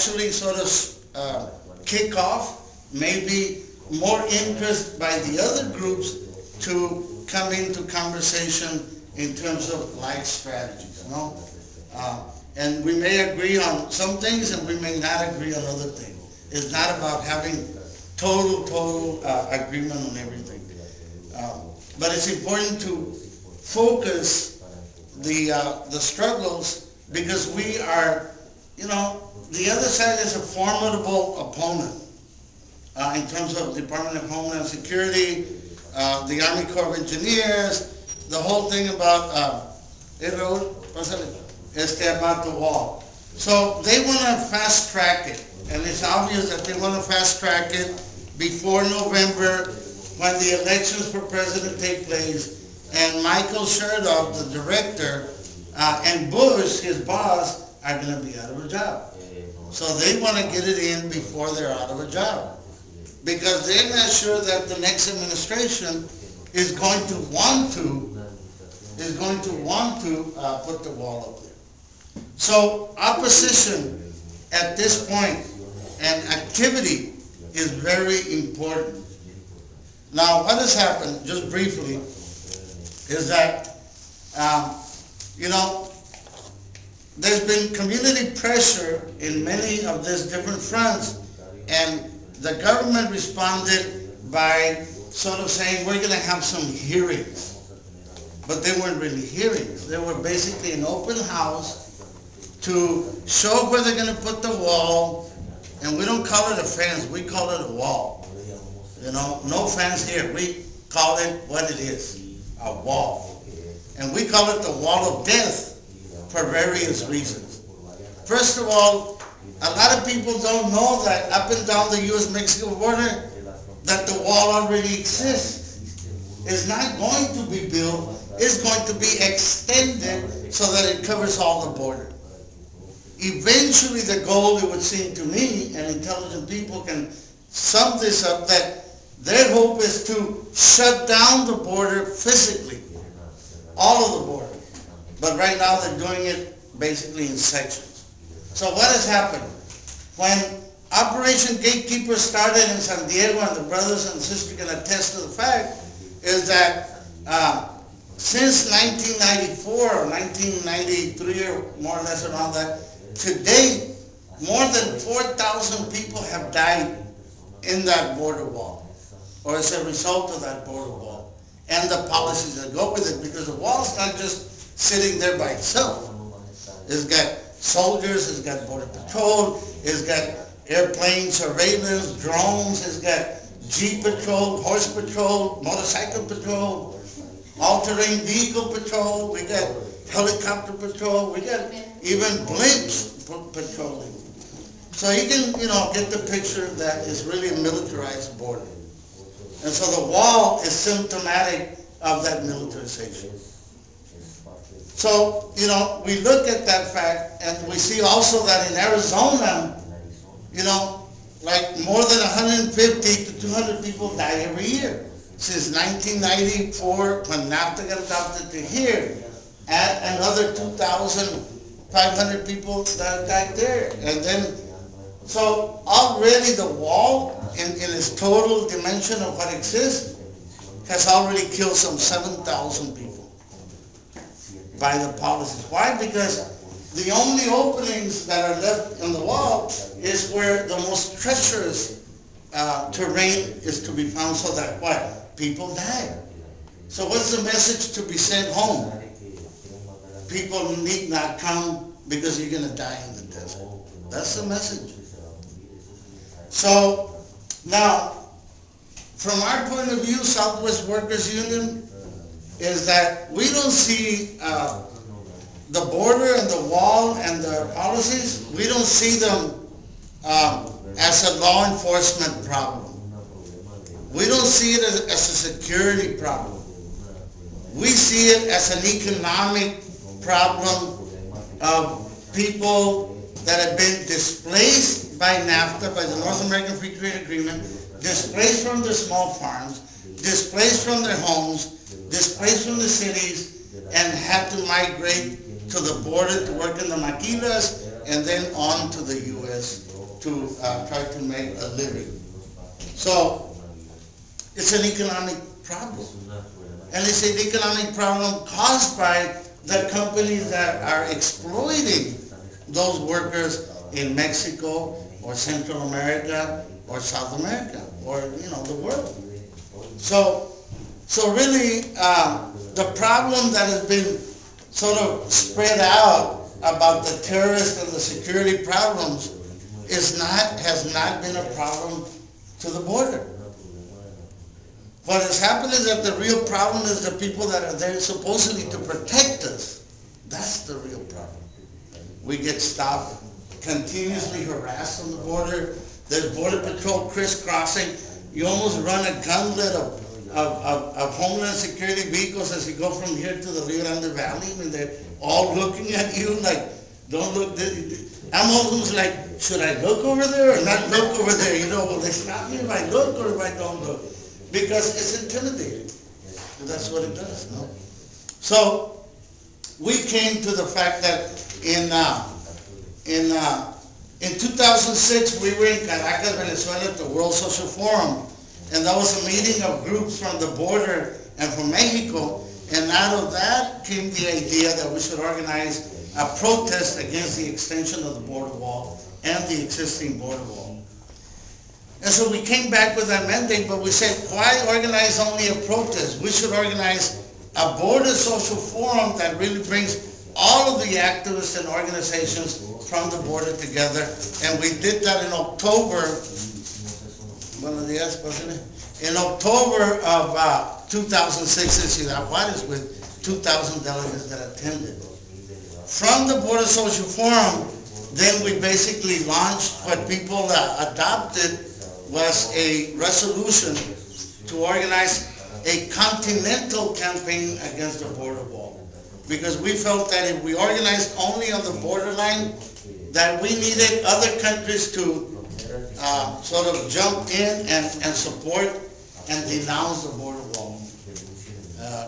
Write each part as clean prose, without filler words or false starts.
actually sort of kick off maybe more interest by the other groups to come into conversation in terms of life strategies, you know? And we may agree on some things and we may not agree on other things. It's not about having total agreement on everything. But it's important to focus the struggles, because we are, you know, the other side is a formidable opponent in terms of Department of Homeland Security, the Army Corps of Engineers, the whole thing about about the wall. So they want to fast track it, and it's obvious that they want to fast track it before November, when the elections for president take place, and Michael Chertoff, the director, and Bush, his boss, are going to be out of a job. So they want to get it in before they're out of a job, because they're not sure that the next administration is going to want to put the wall up there. So opposition at this point and activity is very important. Now, what has happened, just briefly, is that you know, there's been community pressure in many of these different fronts, and the government responded by sort of saying, we're going to have some hearings. But they weren't really hearings. They were basically an open house to show where they're going to put the wall, and we don't call it a fence, we call it a wall. You know, no fence here. We call it what it is, a wall. And we call it the wall of death for various reasons. First of all, a lot of people don't know that up and down the U.S.-Mexico border, that the wall already exists. It's not going to be built, it's going to be extended so that it covers all the border. Eventually the goal, it would seem to me, and intelligent people can sum this up, that their hope is to shut down the border physically, all of the border. But right now they're doing it basically in sections. So what has happened? When Operation Gatekeeper started in San Diego, and the brothers and sisters can attest to the fact, is that since 1994 or 1993 or more or less around that, to date, more than 4,000 people have died in that border wall, or as a result of that border wall, and the policies that go with it, because the wall's not just sitting there by itself. It's got soldiers, it's got border patrol, it's got airplane surveillance, drones, it's got jeep patrol, horse patrol, motorcycle patrol, all-terrain vehicle patrol, we got helicopter patrol, we got even blimps patrolling. So you can, you know, get the picture that it's really a militarized border. And so the wall is symptomatic of that militarization. So, you know, we look at that fact, and we see also that in Arizona, you know, like more than 150 to 200 people die every year. Since 1994, when NAFTA got adopted to here, add another 2,500 people that died there. And then, so already the wall, in its total dimension of what exists, has already killed some 7,000 people by the policies. Why? Because the only openings that are left on the wall is where the most treacherous terrain is to be found, so that what? People die. So what's the message to be sent home? People need not come because you're going to die in the desert. That's the message. So now, from our point of view, Southwest Workers Union, is that we don't see the border and the wall and the policies, we don't see them as a law enforcement problem. We don't see it as a security problem. We see it as an economic problem of people that have been displaced by NAFTA, by the North American Free Trade Agreement, displaced from their small farms, displaced from their homes, displaced from the cities, and had to migrate to the border to work in the maquilas and then on to the U.S. to try to make a living. So it's an economic problem. And it's an economic problem caused by the companies that are exploiting those workers in Mexico or Central America or South America or, the world. So really, the problem that has been sort of spread out about the terrorist and the security problems has not been a problem to the border. What has happened is that the real problem is the people that are there supposedly to protect us. That's the real problem. We get stopped, continuously harassed on the border. There's border patrol crisscrossing. You almost run a gauntlet of Homeland Security vehicles as you go from here to the Rio Grande Valley. I mean, they're all looking at you like, don't look. I'm almost like, should I look over there or not look over there? Will they stop me if I look or if I don't look? Because it's intimidating. And that's what it does, no? So we came to the fact that in 2006 we were in Caracas, Venezuela at the World Social Forum, and that was a meeting of groups from the border and from Mexico, and out of that came the idea that we should organize a protest against the extension of the border wall and the existing border wall. And so we came back with that mandate, but we said, why organize only a protest? We should organize a border social forum that really brings all of the activists and organizations from the border together. And we did that in October. In October of 2006 in Ciudad Juarez with 2,000 delegates that attended. From the Border Social Forum, then we basically launched what people adopted was a resolution to organize a continental campaign against the border wall. Because we felt that if we organized only on the borderline, that we needed other countries to sort of jump in and support and denounce the border wall.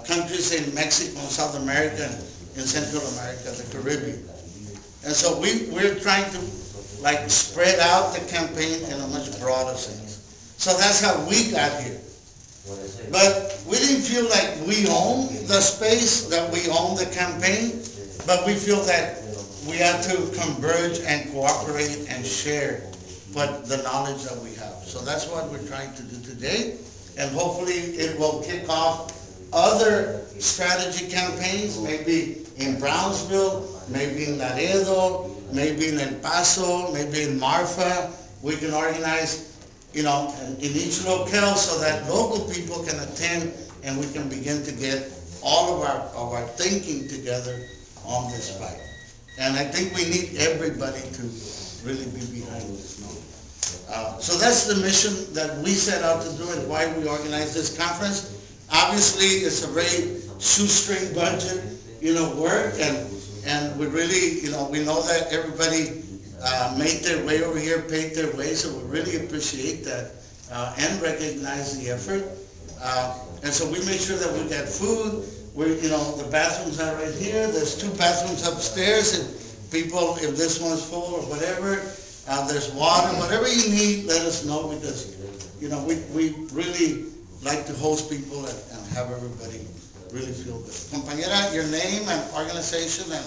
Countries in Mexico, South America, and Central America, the Caribbean. And so we're trying to spread out the campaign in a much broader sense. So that's how we got here. But we didn't feel like we own the space, that we own the campaign, but we feel that we have to converge and cooperate and share the knowledge that we have. So that's what we're trying to do today, and hopefully it will kick off other strategy campaigns, maybe in Brownsville, maybe in Laredo, maybe in El Paso, maybe in Marfa. We can organize, in each locale so that local people can attend and we can begin to get all of our thinking together on this fight. And I think we need everybody to really be behind this. So that's the mission that we set out to do and why we organized this conference. Obviously, it's a very shoestring budget, work, and we really, we know that everybody made their way over here, paid their way, so we really appreciate that and recognize the effort. And so we made sure that we got food. The bathrooms are right here. There's 2 bathrooms upstairs, and people, if this one's full or whatever, there's water. Whatever you need, let us know, because we really like to host people and have everybody really feel good. Compañera, your name and organization and